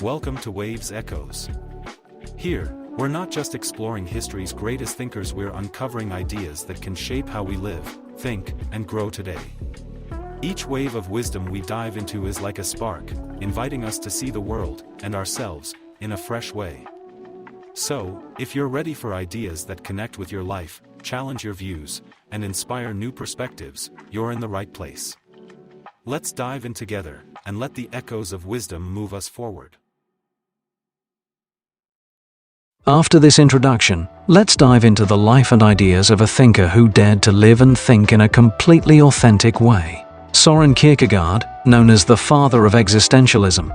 Welcome to Waves Echoes. Here, we're not just exploring history's greatest thinkers, we're uncovering ideas that can shape how we live, think, and grow today. Each wave of wisdom we dive into is like a spark, inviting us to see the world, and ourselves, in a fresh way. So, if you're ready for ideas that connect with your life, challenge your views, and inspire new perspectives, you're in the right place. Let's dive in together, and let the echoes of wisdom move us forward. After this introduction, let's dive into the life and ideas of a thinker who dared to live and think in a completely authentic way. Søren Kierkegaard, known as the father of existentialism.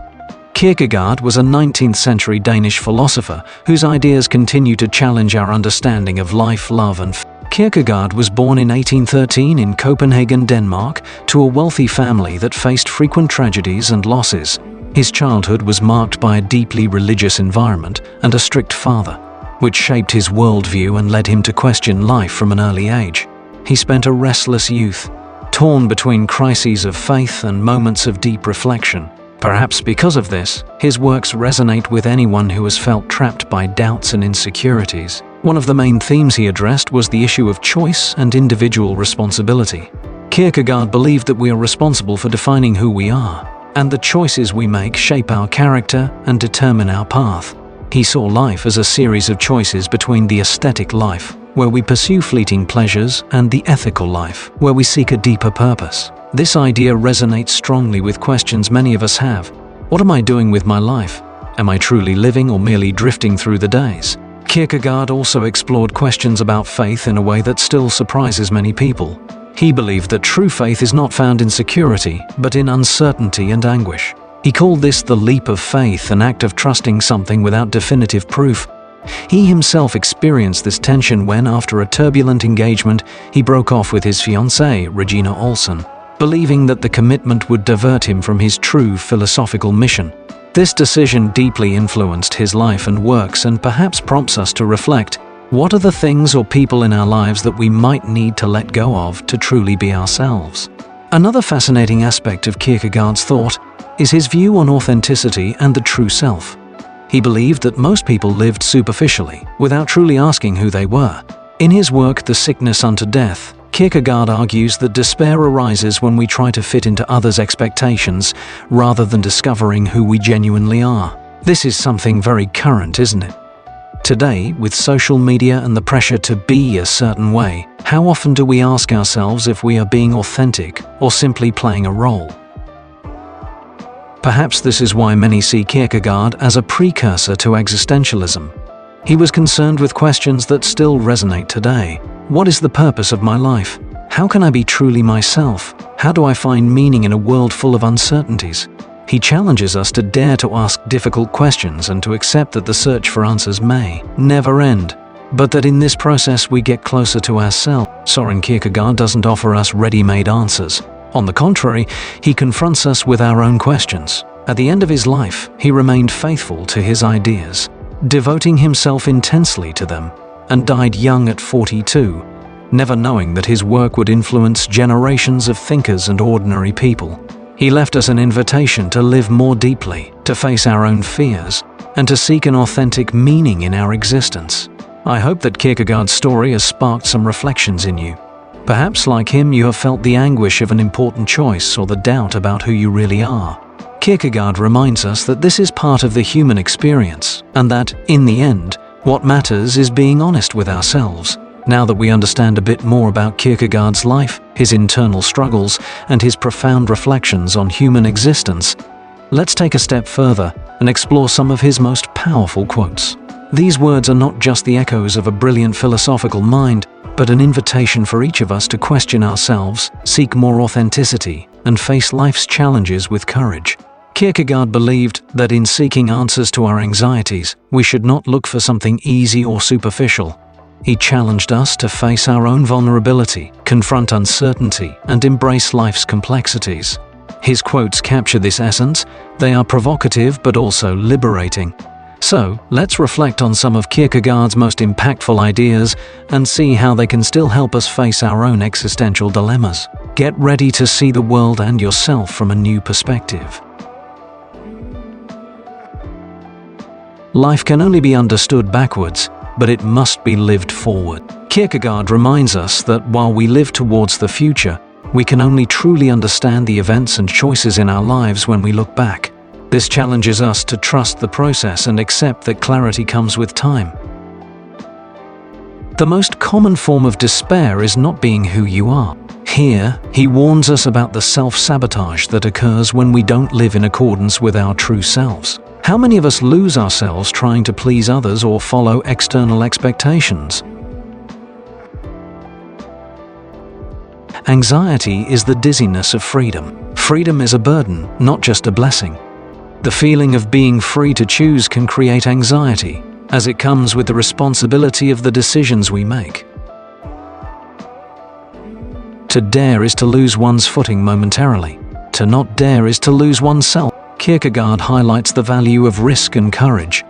Kierkegaard was a 19th-century Danish philosopher whose ideas continue to challenge our understanding of life, love, and Kierkegaard was born in 1813 in Copenhagen, Denmark, to a wealthy family that faced frequent tragedies and losses. His childhood was marked by a deeply religious environment and a strict father, which shaped his worldview and led him to question life from an early age. He spent a restless youth, torn between crises of faith and moments of deep reflection. Perhaps because of this, his works resonate with anyone who has felt trapped by doubts and insecurities. One of the main themes he addressed was the issue of choice and individual responsibility. Kierkegaard believed that we are responsible for defining who we are, and the choices we make shape our character and determine our path. He saw life as a series of choices between the aesthetic life, where we pursue fleeting pleasures, and the ethical life, where we seek a deeper purpose. This idea resonates strongly with questions many of us have. What am I doing with my life? Am I truly living or merely drifting through the days? Kierkegaard also explored questions about faith in a way that still surprises many people. He believed that true faith is not found in security, but in uncertainty and anguish. He called this the leap of faith, an act of trusting something without definitive proof. He himself experienced this tension when, after a turbulent engagement, he broke off with his fiancée, Regina Olsen, believing that the commitment would divert him from his true philosophical mission. This decision deeply influenced his life and works and perhaps prompts us to reflect, what are the things or people in our lives that we might need to let go of to truly be ourselves? Another fascinating aspect of Kierkegaard's thought is his view on authenticity and the true self. He believed that most people lived superficially, without truly asking who they were. In his work The Sickness Unto Death, Kierkegaard argues that despair arises when we try to fit into others' expectations rather than discovering who we genuinely are. This is something very current, isn't it? Today, with social media and the pressure to be a certain way, how often do we ask ourselves if we are being authentic or simply playing a role? Perhaps this is why many see Kierkegaard as a precursor to existentialism. He was concerned with questions that still resonate today. What is the purpose of my life? How can I be truly myself? How do I find meaning in a world full of uncertainties? He challenges us to dare to ask difficult questions and to accept that the search for answers may never end, but that in this process we get closer to ourselves. Søren Kierkegaard doesn't offer us ready-made answers. On the contrary, he confronts us with our own questions. At the end of his life, he remained faithful to his ideas, devoting himself intensely to them, and died young at 42, never knowing that his work would influence generations of thinkers and ordinary people. He left us an invitation to live more deeply, to face our own fears, and to seek an authentic meaning in our existence. I hope that Kierkegaard's story has sparked some reflections in you. Perhaps, like him, you have felt the anguish of an important choice or the doubt about who you really are. Kierkegaard reminds us that this is part of the human experience, and that, in the end, what matters is being honest with ourselves. Now that we understand a bit more about Kierkegaard's life, his internal struggles, and his profound reflections on human existence, let's take a step further and explore some of his most powerful quotes. These words are not just the echoes of a brilliant philosophical mind, but an invitation for each of us to question ourselves, seek more authenticity, and face life's challenges with courage. Kierkegaard believed that in seeking answers to our anxieties, we should not look for something easy or superficial. He challenged us to face our own vulnerability, confront uncertainty, and embrace life's complexities. His quotes capture this essence. They are provocative but also liberating. So, let's reflect on some of Kierkegaard's most impactful ideas and see how they can still help us face our own existential dilemmas. Get ready to see the world and yourself from a new perspective. Life can only be understood backwards, but it must be lived forward. Kierkegaard reminds us that while we live towards the future, we can only truly understand the events and choices in our lives when we look back. This challenges us to trust the process and accept that clarity comes with time. The most common form of despair is not being who you are. Here, he warns us about the self-sabotage that occurs when we don't live in accordance with our true selves. How many of us lose ourselves trying to please others or follow external expectations? Anxiety is the dizziness of freedom. Freedom is a burden, not just a blessing. The feeling of being free to choose can create anxiety, as it comes with the responsibility of the decisions we make. To dare is to lose one's footing momentarily. To not dare is to lose oneself. Kierkegaard highlights the value of risk and courage.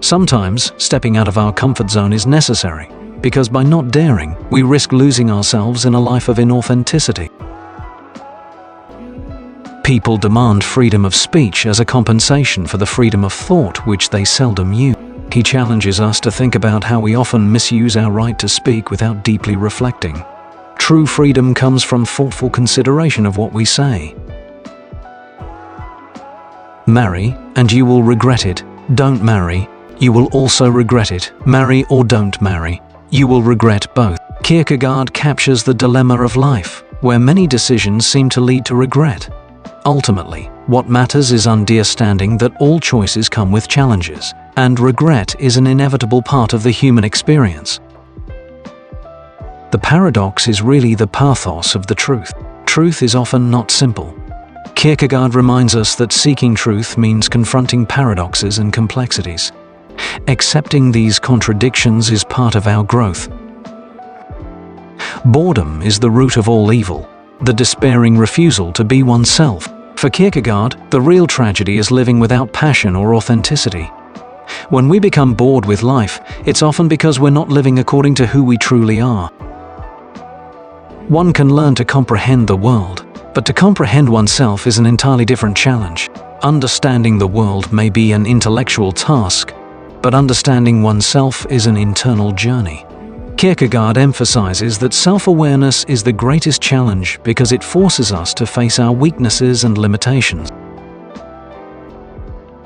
Sometimes, stepping out of our comfort zone is necessary, because by not daring, we risk losing ourselves in a life of inauthenticity. People demand freedom of speech as a compensation for the freedom of thought which they seldom use. He challenges us to think about how we often misuse our right to speak without deeply reflecting. True freedom comes from thoughtful consideration of what we say. Marry, and you will regret it. Don't marry, you will also regret it. Marry or don't marry, you will regret both. Kierkegaard captures the dilemma of life, where many decisions seem to lead to regret. Ultimately, what matters is understanding that all choices come with challenges, and regret is an inevitable part of the human experience. The paradox is really the pathos of the truth. Truth is often not simple. Kierkegaard reminds us that seeking truth means confronting paradoxes and complexities. Accepting these contradictions is part of our growth. Boredom is the root of all evil, the despairing refusal to be oneself. For Kierkegaard, the real tragedy is living without passion or authenticity. When we become bored with life, it's often because we're not living according to who we truly are. One can learn to comprehend the world, but to comprehend oneself is an entirely different challenge. Understanding the world may be an intellectual task, but understanding oneself is an internal journey. Kierkegaard emphasizes that self-awareness is the greatest challenge because it forces us to face our weaknesses and limitations.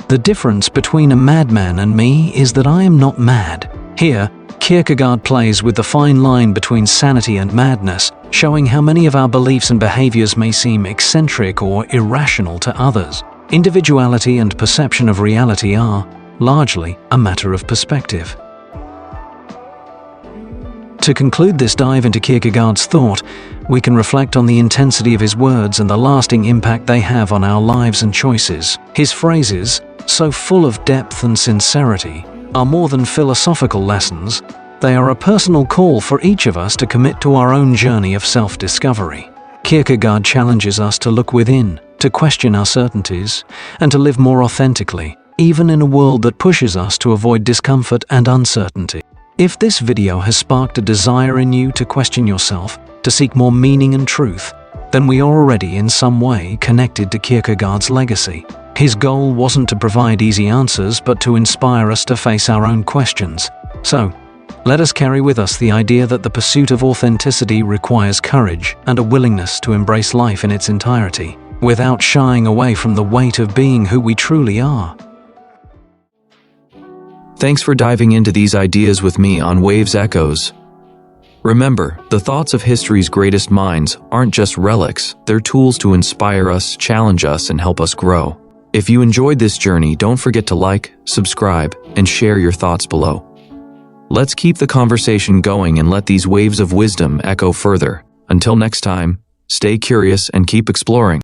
The difference between a madman and me is that I am not mad. Here, Kierkegaard plays with the fine line between sanity and madness, showing how many of our beliefs and behaviors may seem eccentric or irrational to others. Individuality and perception of reality are, largely, a matter of perspective. To conclude this dive into Kierkegaard's thought, we can reflect on the intensity of his words and the lasting impact they have on our lives and choices. His phrases, so full of depth and sincerity, are more than philosophical lessons. They are a personal call for each of us to commit to our own journey of self-discovery. Kierkegaard challenges us to look within, to question our certainties, and to live more authentically, even in a world that pushes us to avoid discomfort and uncertainty. If this video has sparked a desire in you to question yourself, to seek more meaning and truth, then we are already in some way connected to Kierkegaard's legacy. His goal wasn't to provide easy answers, but to inspire us to face our own questions. So, let us carry with us the idea that the pursuit of authenticity requires courage and a willingness to embrace life in its entirety, without shying away from the weight of being who we truly are. Thanks for diving into these ideas with me on Waves Echoes. Remember, the thoughts of history's greatest minds aren't just relics, they're tools to inspire us, challenge us, and help us grow. If you enjoyed this journey, don't forget to like, subscribe, and share your thoughts below. Let's keep the conversation going and let these waves of wisdom echo further. Until next time, stay curious and keep exploring.